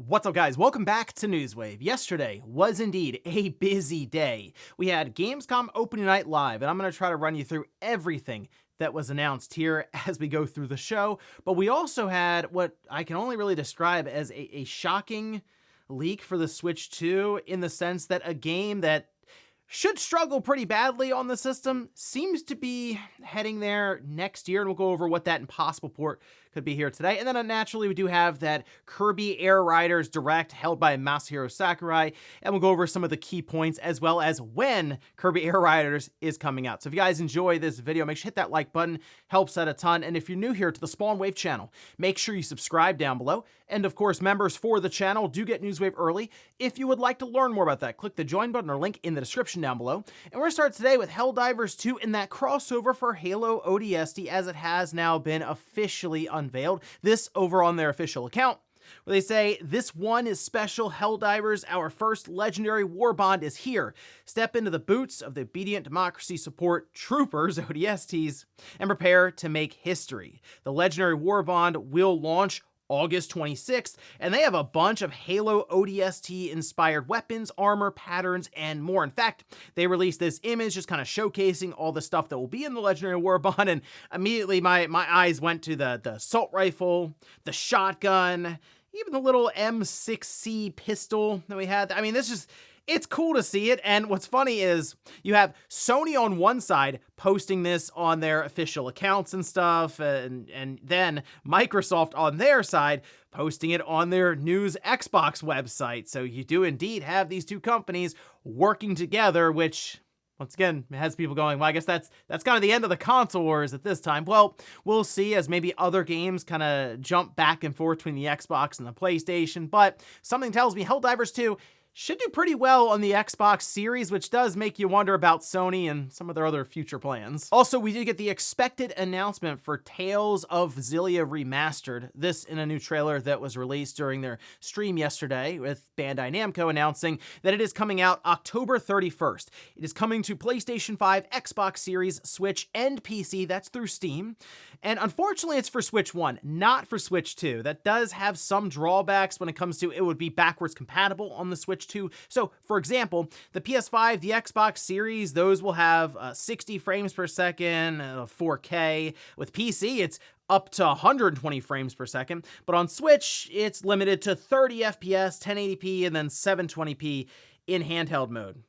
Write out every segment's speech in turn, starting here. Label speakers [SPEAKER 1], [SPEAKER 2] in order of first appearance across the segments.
[SPEAKER 1] What's up, guys? Welcome back to Newswave. Yesterday was indeed a busy day. We had Gamescom opening night live, and I'm going to try to run you through everything that was announced here as we go through the show. But we also had what I can only really describe as a shocking leak for the Switch 2, in the sense that a game that should struggle pretty badly on the system seems to be heading there next year, and we'll go over what that impossible port could be here today. And then naturally, we do have that Kirby Air Riders Direct held by Masahiro Sakurai, and we'll go over some of the key points as well as when Kirby Air Riders is coming out. So if you guys enjoy this video, make sure to hit that like button, helps out a ton. And if you're new here to the Spawn Wave channel, make sure you subscribe down below. And of course, members for the channel do get Newswave early. If you would like to learn more about that, click the join button or link in the description down below. And we're going to start today with Helldivers 2 in that crossover for Halo ODST, as it has now been officially unveiled. This over on their official account, where they say, "This one is special, Helldivers. Our first legendary Warbond is here. Step into the boots of the obedient democracy support troopers, ODSTs, and prepare to make history. The legendary Warbond will launch August 26th, and they have a bunch of Halo ODST inspired weapons, armor, patterns, and more. In fact, they released this image just kind of showcasing all the stuff that will be in the legendary Warbond, and immediately my eyes went to the assault rifle, the shotgun, even the little M6C pistol that we had. I mean, it's cool to see it. And what's funny is you have Sony on one side posting this on their official accounts and stuff, and then Microsoft on their side posting it on their News Xbox website. So you do indeed have these two companies working together, which once again has people going, well, I guess that's kind of the end of the console wars at this time. Well, we'll see as maybe other games kind of jump back and forth between the Xbox and the PlayStation. But something tells me Helldivers 2 should do pretty well on the Xbox Series, which does make you wonder about Sony and some of their other future plans. Also, we did get the expected announcement for Tales of Xillia Remastered. This in a new trailer that was released during their stream yesterday, with Bandai Namco announcing that it is coming out October 31st. It is coming to PlayStation 5, Xbox Series, Switch, and PC. That's through Steam. And unfortunately, it's for Switch 1, not for Switch 2. That does have some drawbacks when it comes to it would be backwards compatible on the Switch 2. So, for example, the PS5, the Xbox Series, those will have 60 frames per second, 4K. With PC, it's up to 120 frames per second, but on Switch, it's limited to 30 FPS, 1080p, and then 720p in handheld mode.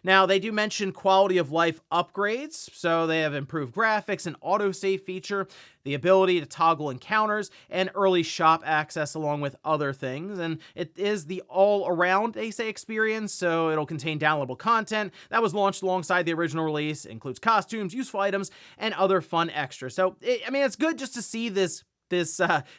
[SPEAKER 1] Now, they do mention quality of life upgrades, so they have improved graphics, an autosave feature, the ability to toggle encounters, and early shop access along with other things. And it is the all-around, they say, experience, so it'll contain downloadable content that was launched alongside the original release. It includes costumes, useful items, and other fun extras. So, it's good just to see this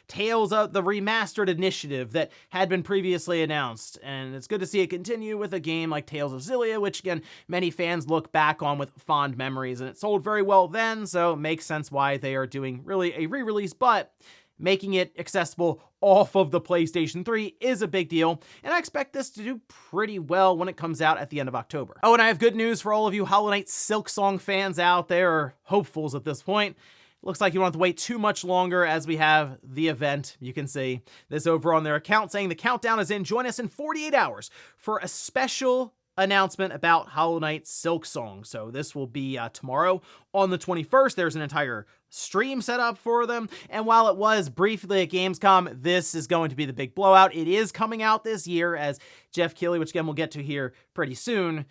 [SPEAKER 1] Tales of the Remastered initiative that had been previously announced, and it's good to see it continue with a game like Tales of Xillia, which again many fans look back on with fond memories, and it sold very well then, so it makes sense why they are doing really a re-release. But making it accessible off of the PlayStation 3 is a big deal, and I expect this to do pretty well when it comes out at the end of October. Oh, and I have good news for all of you Hollow Knight Silksong fans out there, or hopefuls at this point. Looks like you don't have to wait too much longer, as we have the event. You can see this over on their account saying the countdown is in. Join us in 48 hours for a special announcement about Hollow Knight Silksong. So this will be tomorrow on the 21st. There's an entire stream set up for them. And while it was briefly at Gamescom, this is going to be the big blowout. It is coming out this year, as Jeff Keighley, which again we'll get to here pretty soon,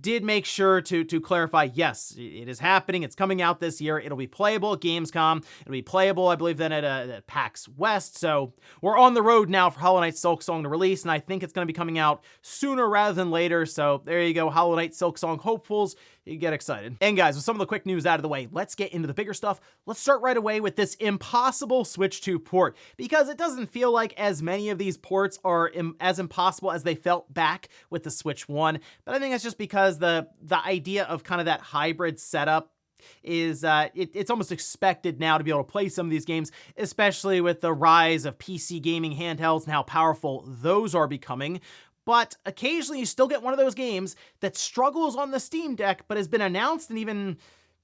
[SPEAKER 1] did make sure to clarify, yes, it is happening. It's coming out this year. It'll be playable at Gamescom. It'll be playable, I believe, then at PAX West. So we're on the road now for Hollow Knight Silksong to release, and I think it's going to be coming out sooner rather than later. So there you go, Hollow Knight Silksong hopefuls. You get excited. And guys, with some of the quick news out of the way, let's get into the bigger stuff. Let's start right away with this impossible Switch 2 port, because it doesn't feel like as many of ththese ports are as impossible as they felt back with the Switch 1. But I think that's just because the idea of kind of that hybrid setup is it's almost expected now to be able to play some of these games, especially with the rise of PC gaming handhelds and how powerful those are becoming. But occasionally you still get one of those games that struggles on the Steam Deck, but has been announced and even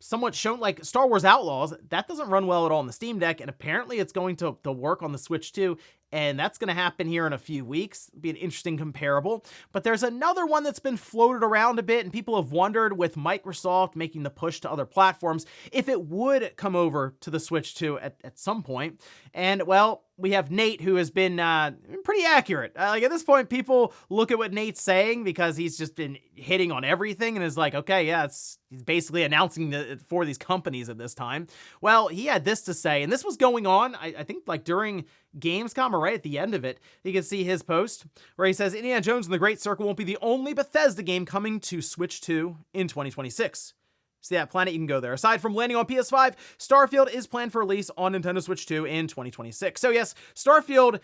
[SPEAKER 1] somewhat shown, like Star Wars Outlaws. That doesn't run well at all on the Steam Deck, and apparently it's going to work on the Switch too. and that's going to happen here in a few weeks. It'll be an interesting comparable. But there's another one that's been floated around a bit, and people have wondered, with Microsoft making the push to other platforms, if it would come over to the Switch 2 at some point. And, well, we have Nate, who has been pretty accurate. Like, at this point, people look at what Nate's saying because he's just been hitting on everything and is like, okay, yeah, he's basically announcing for these companies at this time. Well, he had this to say, and this was going on, I think, like during Gamescom, or right at the end of it. You can see his post where he says, Indiana Jones and the Great Circle won't be the only Bethesda game coming to Switch 2 in 2026. See that planet? You can go there. Aside from landing on PS5, Starfield is planned for release on Nintendo Switch 2 in 2026. So yes, Starfield,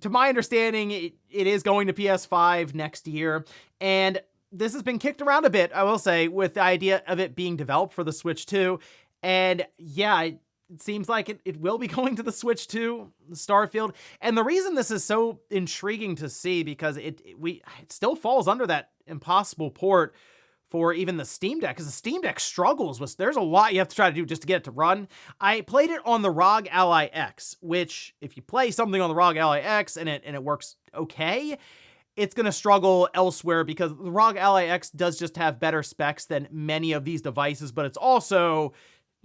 [SPEAKER 1] to my understanding, it is going to PS5 next year. And this has been kicked around a bit, I will say, with the idea of it being developed for the Switch 2. And yeah, it seems like it will be going to the Switch 2, Starfield. And the reason this is so intriguing to see, because it still falls under that impossible port for even the Steam Deck, because the Steam Deck struggles with, there's a lot you have to try to do just to get it to run. I played it on the ROG Ally X, which if you play something on the ROG Ally X and it works okay, it's going to struggle elsewhere because the ROG Ally X does just have better specs than many of these devices, but it's also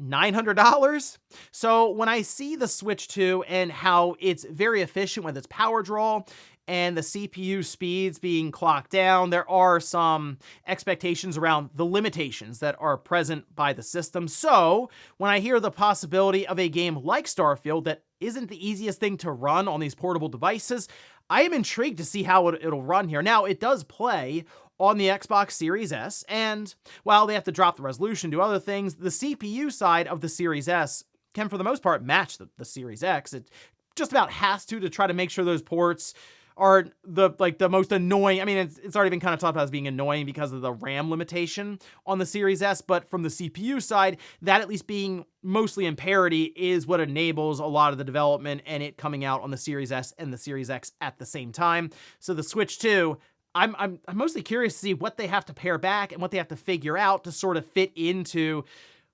[SPEAKER 1] $900. So when I see the Switch 2 and how it's very efficient with its power draw and the CPU speeds being clocked down, there are some expectations around the limitations that are present by the system. So when I hear the possibility of a game like Starfield that isn't the easiest thing to run on these portable devices, I am intrigued to see how it'll run here. Now, it does play on the Xbox Series S, and while they have to drop the resolution, do other things, the CPU side of the Series S can, for the most part, match the Series X. It just about has to try to make sure those ports are the most annoying. I mean, it's already been kind of talked about as being annoying because of the RAM limitation on the Series S, but from the CPU side, that at least being mostly in parity is what enables a lot of the development and it coming out on the Series S and the Series X at the same time. So the Switch 2, I'm mostly curious to see what they have to pare back and what they have to figure out to sort of fit into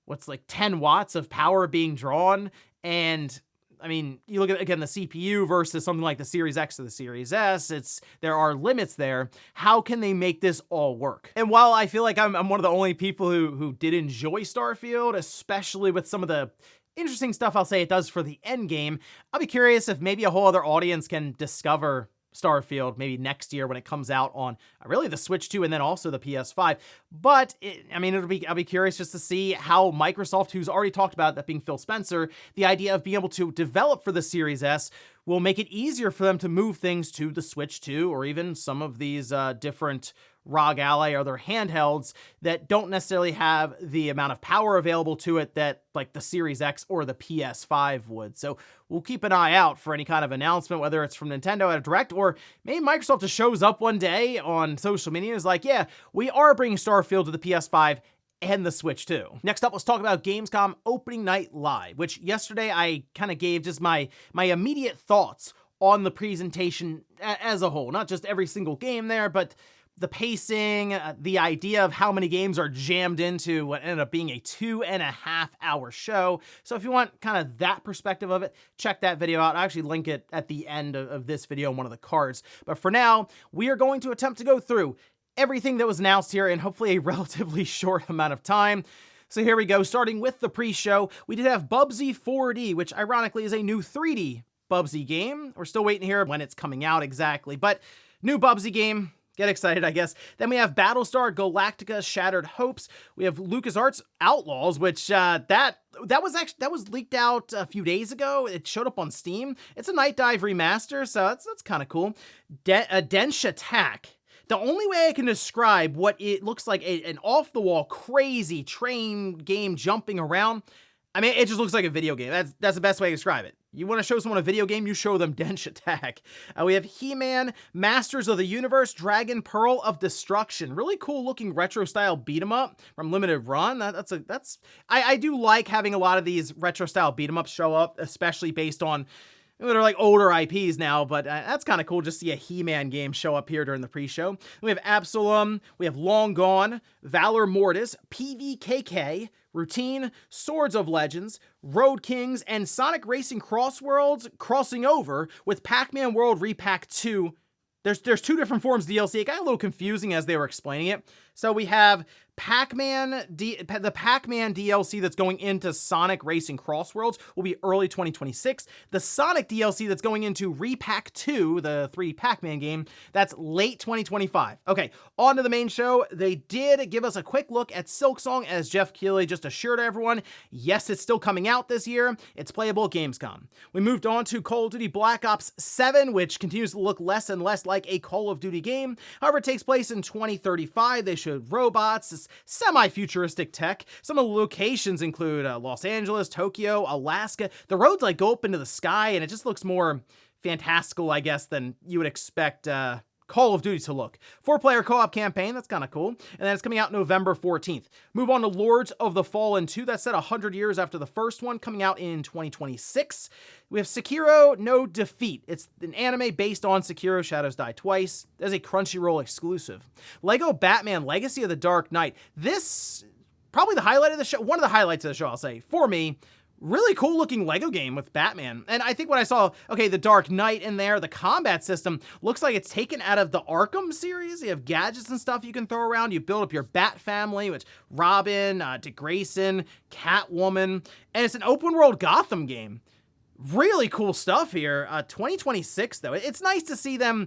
[SPEAKER 1] what's like 10 watts of power being drawn. And I mean, you look at, again, the CPU versus something like the Series X or the Series S, there are limits there. How can they make this all work? And while I feel like I'm one of the only people who did enjoy Starfield, especially with some of the interesting stuff I'll say it does for the end game, I'll be curious if maybe a whole other audience can discover Starfield maybe next year when it comes out on really the Switch 2 and then also the PS5. But I'll be curious just to see how Microsoft, who's already talked about that being Phil Spencer, the idea of being able to develop for the Series S will make it easier for them to move things to the Switch 2 or even some of these different ROG Ally or other handhelds that don't necessarily have the amount of power available to it that like the Series X or the PS5 would. So we'll keep an eye out for any kind of announcement, whether it's from Nintendo at a Direct or maybe Microsoft just shows up one day on social media and is like, yeah, we are bringing Starfield to the PS5 and the Switch 2. Next up, let's talk about Gamescom Opening Night Live, which yesterday I kind of gave just my immediate thoughts on the presentation as a whole. Not just every single game there, but the pacing, the idea of how many games are jammed into what ended up being a 2.5-hour show. So if you want kind of that perspective of it, check that video out. I'll actually link it at the end of this video in one of the cards. But for now, we are going to attempt to go through everything that was announced here in hopefully a relatively short amount of time. So here we go, starting with the pre-show. We did have Bubsy 4D, which ironically is a new 3D Bubsy game. We're still waiting to hear when it's coming out exactly, but new Bubsy game. Get excited, I guess. Then we have Battlestar Galactica Shattered Hopes. We have LucasArts Outlaws, which that was leaked out a few days ago. It showed up on Steam. It's a Night Dive remaster, so that's kind of cool. Dense Attack. The only way I can describe what it looks like, an off-the-wall, crazy train game jumping around, I mean, it just looks like a video game. That's the best way to describe it. You want to show someone a video game, you show them Dense Attack. We have He-Man, Masters of the Universe, Dragon Pearl of Destruction. Really cool looking retro style beat 'em up from Limited Run. I do like having a lot of these retro style beat 'em ups show up, especially based on They're like older IPs now, but that's kind of cool. Just see a He-Man game show up here during the pre-show. We have Absalom, we have Long Gone, Valor Mortis, PVKK, Routine, Swords of Legends, Road Kings, and Sonic Racing Crossworlds crossing over with Pac-Man World Repack 2. There's two different forms of DLC. It got a little confusing as they were explaining it. So we have the Pac-Man DLC that's going into Sonic Racing Crossworlds will be early 2026. The Sonic DLC that's going into Repack 2, the 3D Pac-Man game, that's late 2025. Okay, on to the main show. They did give us a quick look at Silksong, as Jeff Keighley just assured everyone, yes, it's still coming out this year. It's playable at Gamescom. We moved on to Call of Duty Black Ops 7, which continues to look less and less like a Call of Duty game. However, it takes place in 2035. They showed robots, this semi-futuristic tech. Some of the locations include Los Angeles, Tokyo, Alaska. The roads like go up into the sky, and it just looks more fantastical, I guess, than you would expect Call of Duty to look. 4-player co-op campaign, that's kind of cool. And then it's coming out November 14th. Move on to Lords of the Fallen 2. That's set 100 years after the first one, coming out in 2026. We have Sekiro No Defeat. It's an anime based on Sekiro Shadows Die Twice. There's a Crunchyroll exclusive. Lego Batman Legacy of the Dark Knight. This, probably the highlight of the show, one of the highlights of the show, I'll say, for me. Really cool looking Lego game with Batman. And I think when I saw, okay, the Dark Knight in there, the combat system looks like it's taken out of the Arkham series. You have gadgets and stuff you can throw around. You build up your Bat family, which Robin, Dick Grayson, Catwoman, and it's an open world Gotham game. Really cool stuff here. 2026 though. It's nice to see them,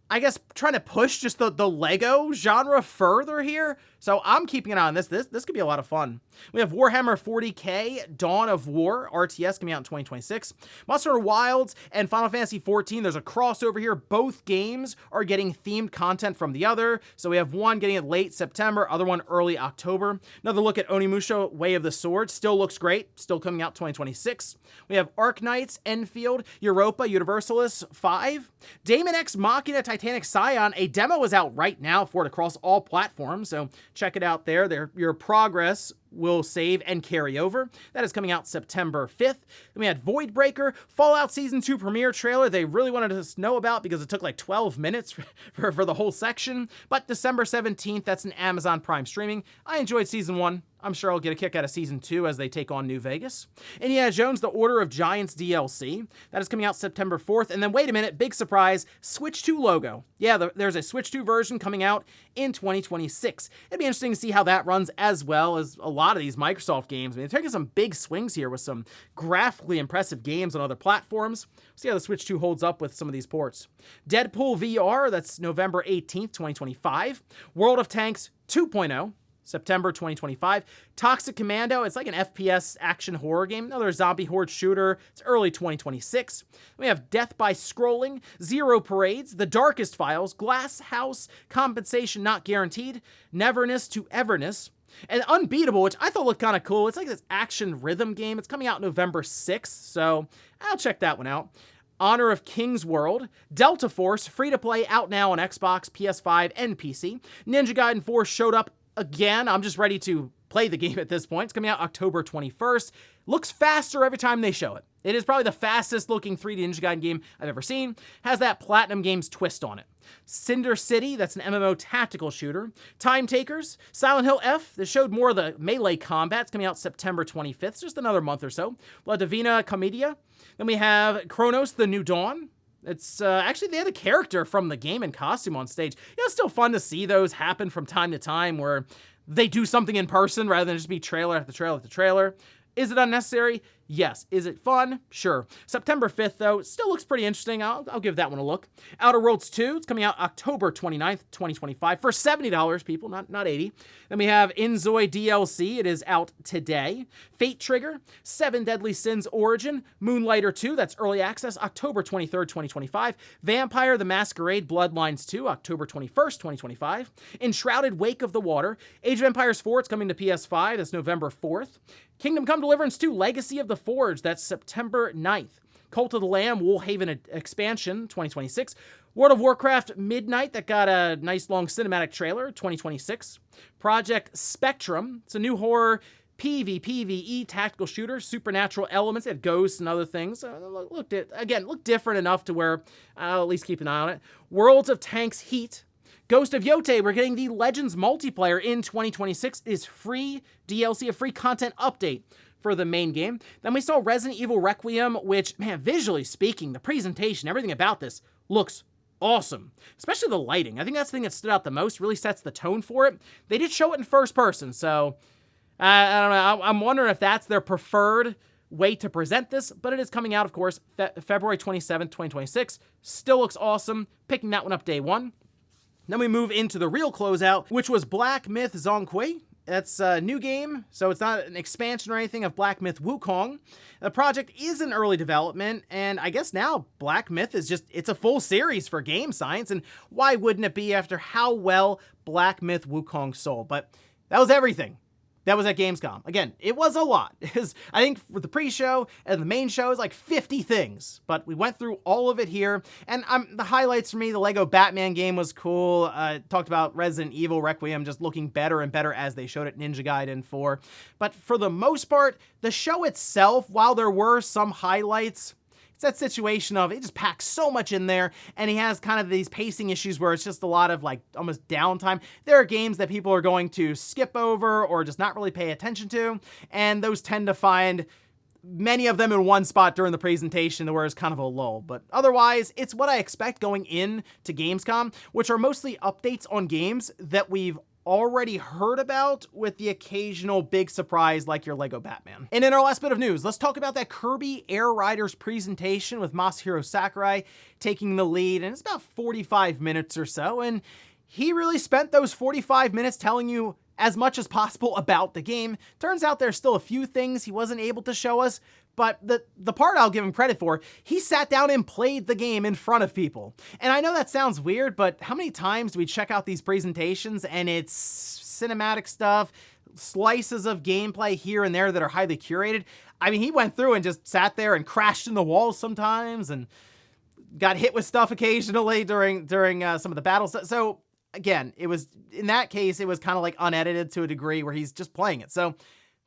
[SPEAKER 1] I guess, trying to push just the Lego genre further here. So I'm keeping an eye on this. This could be a lot of fun. We have Warhammer 40k, Dawn of War, RTS coming out in 2026. Monster Hunter Wilds and Final Fantasy XIV. There's a crossover here. Both games are getting themed content from the other. So we have one getting it late September, other one early October. Another look at Onimusha, Way of the Sword. Still looks great. Still coming out 2026. We have Arknights, Enfield, Europa Universalis 5. Daemon X Machina Titanic Scion. A demo is out right now for it across all platforms. So check it out there. Your progress will save and carry over. That is coming out September 5th. Then we had Voidbreaker, Fallout Season 2 premiere trailer they really wanted us to know about because it took like 12 minutes for the whole section. But December 17th, that's an Amazon Prime streaming. I enjoyed Season 1. I'm sure I'll get a kick out of Season 2 as they take on New Vegas. Indiana Jones, The Order of Giants DLC. That is coming out September 4th. And then wait a minute, big surprise, Switch 2 logo. Yeah, there's a Switch 2 version coming out in 2026. It'd be interesting to see how that runs as well as a lot of these Microsoft games. I mean, they're taking some big swings here with some graphically impressive games on other platforms. See how the Switch 2 holds up with some of these ports. Deadpool VR, that's November 18th, 2025. World of Tanks 2.0. September 2025. Toxic Commando, it's like an FPS action horror game, another zombie horde shooter. It's early 2026. We have Death by Scrolling, Zero Parades, The Darkest Files, Glass House, Compensation Not Guaranteed, Neverness to Everness, and Unbeatable, which I thought looked kind of cool. It's like this action rhythm game. It's coming out November 6th, so I'll check that one out. Honor of King's World, Delta Force, free to play, out now on Xbox, PS5, and PC. Ninja Gaiden 4 showed up again. I'm just ready to play the game at this point. It's coming out October 21st. Looks faster every time they show it. It is probably the fastest looking 3D Ninja Gaiden game I've ever seen. Has that Platinum Games twist on it. Cinder City, that's an MMO tactical shooter. Time Takers, Silent Hill F, that showed more of the melee combat. It's coming out September 25th, just another month or so. La Divina Commedia. Then we have Chronos, The New Dawn. It's actually, they had a character from the game in costume on stage. It's still fun to see those happen from time to time where they do something in person rather than just be trailer after trailer after trailer. Is it unnecessary? Yes. Is it fun? Sure. September 5th, though, still looks pretty interesting. I'll give that one a look. Outer Worlds 2, it's coming out October 29th, 2025 for $70, people, not $80. Then we have Inzoi DLC. It is out today. Fate Trigger, 7 Deadly Sins Origin, Moonlighter 2, that's early access, October 23rd, 2025. Vampire the Masquerade Bloodlines 2, October 21st, 2025. Enshrouded Wake of the Water, Age of Empires 4, it's coming to PS5, that's November 4th. Kingdom Come Deliverance 2, Legacy of the Forge, that's September 9th. Cult of the Lamb, Woolhaven Expansion, 2026. World of Warcraft Midnight, that got a nice long cinematic trailer, 2026. Project Spectrum, it's a new horror PvE tactical shooter, supernatural elements, it had ghosts and other things. Looked different enough to where I'll at least keep an eye on it. Worlds of Tanks Heat. Ghost of Yote, we're getting the Legends multiplayer in 2026. It is free DLC, a free content update for the main game. Then we saw Resident Evil Requiem, which, man, visually speaking, the presentation, everything about this looks awesome. Especially the lighting. I think that's the thing that stood out the most, really sets the tone for it. They did show it in first person, so I don't know. I'm wondering if that's their preferred way to present this, but it is coming out, of course, February 27th, 2026. Still looks awesome. Picking that one up day one. Then we move into the real closeout, which was Black Myth Zhonghui. That's a new game, so it's not an expansion or anything of Black Myth Wukong. The project is in early development, and I guess now Black Myth is it's a full series for Game Science, and why wouldn't it be after how well Black Myth Wukong sold? But that was everything. That was at Gamescom. Again, it was a lot. I think for the pre-show and the main show is like 50 things, but we went through all of it here. And the highlights for me, the Lego Batman game was cool. Talked about Resident Evil Requiem just looking better and better as they showed it Ninja Gaiden 4. But for the most part, the show itself, while there were some highlights, it's that situation of it just packs so much in there, and he has kind of these pacing issues where it's just a lot of like almost downtime. There are games that people are going to skip over or just not really pay attention to, and those tend to find many of them in one spot during the presentation where it's kind of a lull. But otherwise, it's what I expect going in to Gamescom, which are mostly updates on games that we've already heard about, with the occasional big surprise like your Lego Batman. And in our last bit of news, let's talk about that Kirby Air Riders presentation with Masahiro Sakurai taking the lead, and it's about 45 minutes or so, and he really spent those 45 minutes telling you as much as possible about the game. Turns out there's still a few things he wasn't able to show us, but the part I'll give him credit for, he sat down and played the game in front of people. And I know that sounds weird, but how many times do we check out these presentations and it's cinematic stuff, slices of gameplay here and there that are highly curated? I mean, he went through and just sat there and crashed in the walls sometimes and got hit with stuff occasionally during some of the battles. So again, in that case, it was kind of like unedited to a degree where he's just playing it. So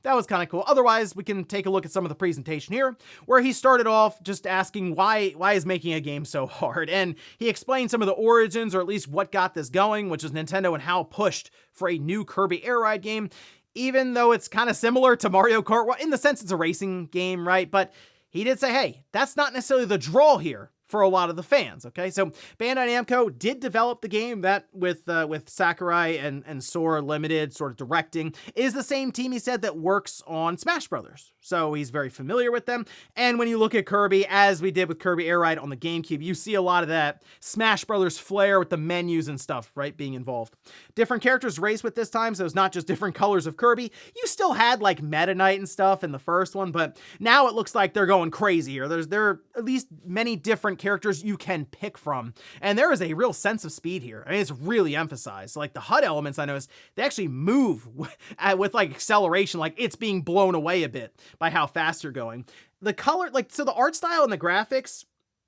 [SPEAKER 1] that was kind of cool. Otherwise, we can take a look at some of the presentation here, where he started off just asking why is making a game so hard? And he explained some of the origins, or at least what got this going, which is Nintendo and how pushed for a new Kirby Air Ride game, even though it's kind of similar to Mario Kart. Well, in the sense it's a racing game, right? But he did say, hey, that's not necessarily the draw here for a lot of the fans, okay? So Bandai Namco did develop the game, that with Sakurai and Sora Limited sort of directing. It is the same team, he said, that works on Smash Brothers. So he's very familiar with them. And when you look at Kirby, as we did with Kirby Air Ride on the GameCube, you see a lot of that Smash Brothers flair with the menus and stuff, right, being involved. Different characters raced with this time, so it's not just different colors of Kirby. You still had like Meta Knight and stuff in the first one, but now it looks like they're going crazy here. There are at least many different characters you can pick from, and there is a real sense of speed here. I mean, it's really emphasized. Like the HUD elements, I noticed they actually move with like acceleration, like it's being blown away a bit by how fast you're going. The color, like, so the art style and the graphics,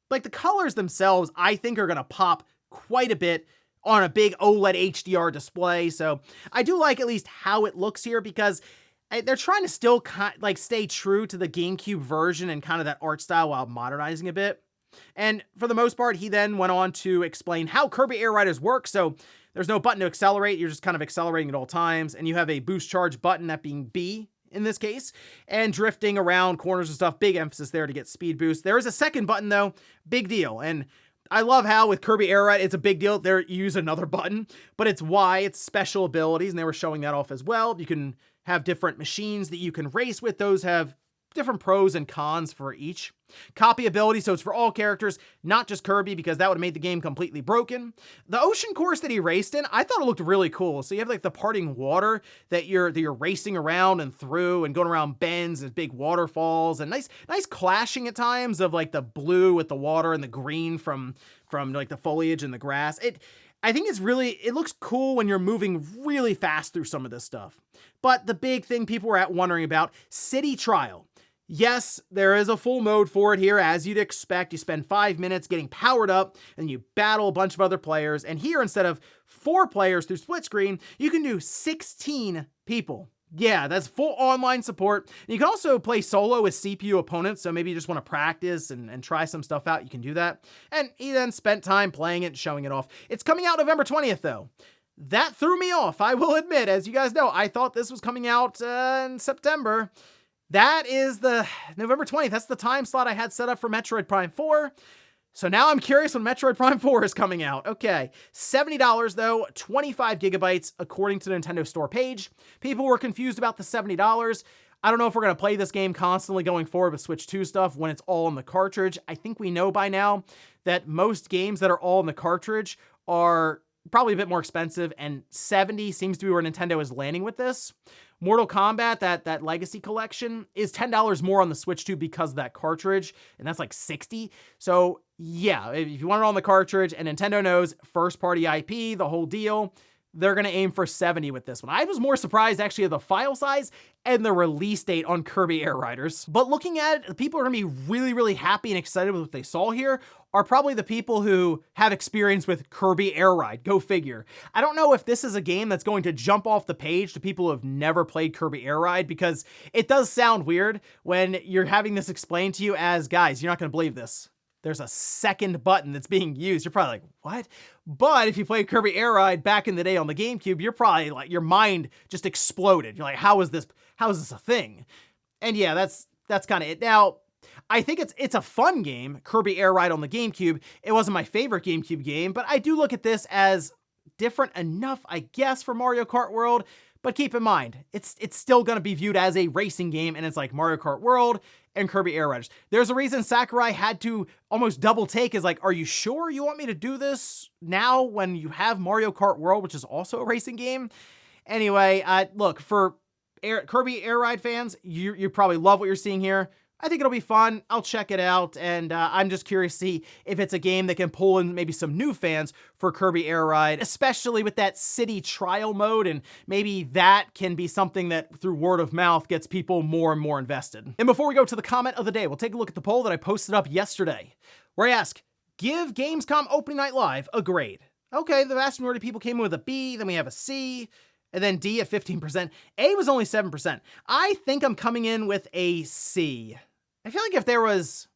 [SPEAKER 1] like the colors themselves, I think are gonna pop quite a bit on a big OLED HDR display. So I do like at least how it looks here, because they're trying to still like stay true to the GameCube version and kind of that art style while modernizing a bit. And for the most part, he then went on to explain how Kirby Air Riders work. So there's no button to accelerate. You're just kind of accelerating at all times. And you have a boost charge button, that being B in this case, and drifting around corners and stuff. Big emphasis there to get speed boost. There is a second button though. Big deal. And I love how with Kirby Air Ride, it's a big deal. There, you use another button, but it's Y, it's special abilities. And they were showing that off as well. You can have different machines that you can race with. Those have different pros and cons for each. Copy ability, so it's for all characters, not just Kirby, because that would have made the game completely broken. The ocean course that he raced in, I thought it looked really cool. So you have like the parting water that you're racing around and through and going around bends and big waterfalls, and nice clashing at times of like the blue with the water and the green from like the foliage and the grass. I think it looks cool when you're moving really fast through some of this stuff. But the big thing people were wondering about, City Trial. Yes, there is a full mode for it here, as you'd expect. You spend 5 minutes getting powered up, and you battle a bunch of other players. And here, instead of 4 players through split screen, you can do 16 people Yeah, that's full online support. You can also play solo with CPU opponents, so maybe you just want to practice and try some stuff out, you can do that. And he then spent time playing it and showing it off. It's coming out November 20th, though. That threw me off, I will admit. As you guys know, I thought this was coming out in September. That is the November 20th. That's the time slot I had set up for Metroid Prime 4. So now I'm curious when Metroid Prime 4 is coming out. Okay, $70 though, 25 gigabytes according to the Nintendo Store page. People were confused about the $70. I don't know if we're going to play this game constantly going forward with Switch 2 stuff when it's all in the cartridge. I think we know by now that most games that are all in the cartridge are probably a bit more expensive, and 70 seems to be where Nintendo is landing with this. Mortal Kombat, that Legacy Collection, is $10 more on the Switch 2 because of that cartridge, and that's like 60. So yeah, if you want it on the cartridge, and Nintendo knows first-party IP, the whole deal, they're going to aim for 70 with this one. I was more surprised actually of the file size and the release date on Kirby Air Riders. But looking at it, the people are going to be really, really happy and excited with what they saw here are probably the people who have experience with Kirby Air Ride. Go figure. I don't know if this is a game that's going to jump off the page to people who have never played Kirby Air Ride, because it does sound weird when you're having this explained to you as, guys, you're not going to believe this. There's a second button that's being used. You're probably like, what? But if you played Kirby Air Ride back in the day on the GameCube, you're probably like, your mind just exploded. You're like, how is this a thing? And yeah, that's kind of it. Now, I think it's a fun game, Kirby Air Ride on the GameCube. It wasn't my favorite GameCube game, but I do look at this as different enough, I guess, for Mario Kart World. But keep in mind, it's still going to be viewed as a racing game, and it's like Mario Kart World and Kirby Air Riders. There's a reason Sakurai had to almost double take, is like, are you sure you want me to do this now when you have Mario Kart World, which is also a racing game? Anyway, look, for Kirby Air Ride fans, you probably love what you're seeing here. I think it'll be fun. I'll check it out, and I'm just curious to see if it's a game that can pull in maybe some new fans for Kirby Air Ride, especially with that city trial mode, and maybe that can be something that through word of mouth gets people more and more invested. And before we go to the comment of the day, we'll take a look at the poll that I posted up yesterday, where I ask, give Gamescom Opening Night Live a grade. Okay, the vast majority of people came in with a B, then we have a C, and then D at 15%. A was only 7%. I think I'm coming in with a C. I feel like if there was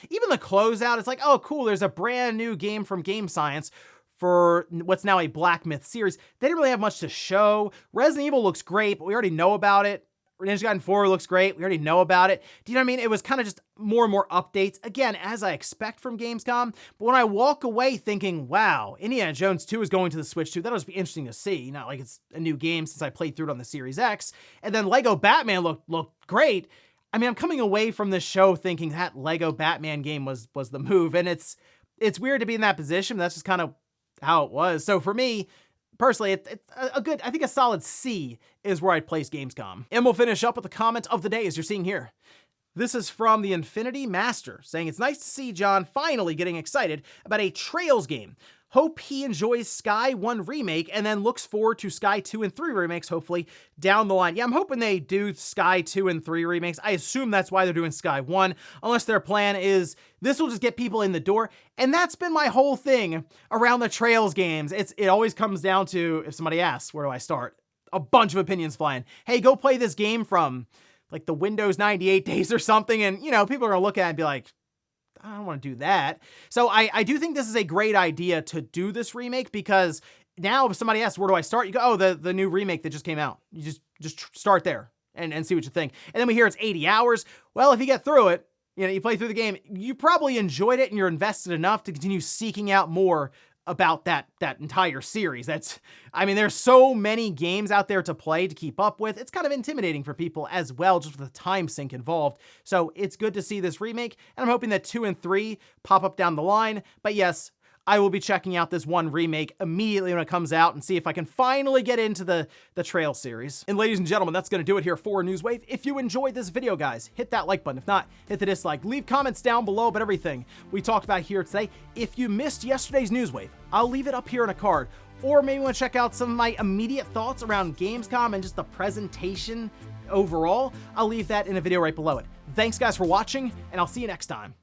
[SPEAKER 1] even the closeout, it's like, oh, cool, there's a brand new game from Game Science for what's now a Black Myth series. They didn't really have much to show. Resident Evil looks great, but we already know about it. Ninja Gaiden 4 looks great. We already know about it. Do you know what I mean? It was kind of just more and more updates. Again, as I expect from Gamescom. But when I walk away thinking, wow, Indiana Jones 2 is going to the Switch 2, that'll just be interesting to see. Not like it's a new game since I played through it on the Series X. And then Lego Batman looked great. I mean, I'm coming away from this show thinking that Lego Batman game was the move, and it's weird to be in that position, but that's just kind of how it was. So for me, personally, it's a good, I think a solid C is where I'd place Gamescom. And we'll finish up with the comment of the day, as you're seeing here. This is from the Infinity Master, saying, it's nice to see John finally getting excited about a Trails game. Hope he enjoys Sky 1 Remake and then looks forward to Sky 2 and 3 remakes, hopefully, down the line. Yeah, I'm hoping they do Sky 2 and 3 remakes. I assume that's why they're doing Sky 1, unless their plan is this will just get people in the door. And that's been my whole thing around the Trails games. It always comes down to, if somebody asks, where do I start? A bunch of opinions flying. Hey, go play this game from like the Windows 98 days or something. And, you know, people are going to look at it and be like, I don't want to do that. So I do think this is a great idea to do this remake, because now if somebody asks, where do I start? You go, oh, the new remake that just came out. You just start there and see what you think. And then we hear it's 80 hours. Well, if you get through it, you know, you play through the game, you probably enjoyed it and you're invested enough to continue seeking out more about that entire series. I mean, there's so many games out there to play to keep up with. It's kind of intimidating for people as well, just with the time sink involved. So it's good to see this remake, and I'm hoping that 2 and 3 pop up down the line. But yes, I will be checking out this 1 remake immediately when it comes out and see if I can finally get into the Trail series. And ladies and gentlemen, that's going to do it here for Newswave. If you enjoyed this video, guys, hit that like button. If not, hit the dislike. Leave comments down below about everything we talked about here today. If you missed yesterday's Newswave, I'll leave it up here in a card. Or maybe you want to check out some of my immediate thoughts around Gamescom and just the presentation overall. I'll leave that in a video right below it. Thanks, guys, for watching, and I'll see you next time.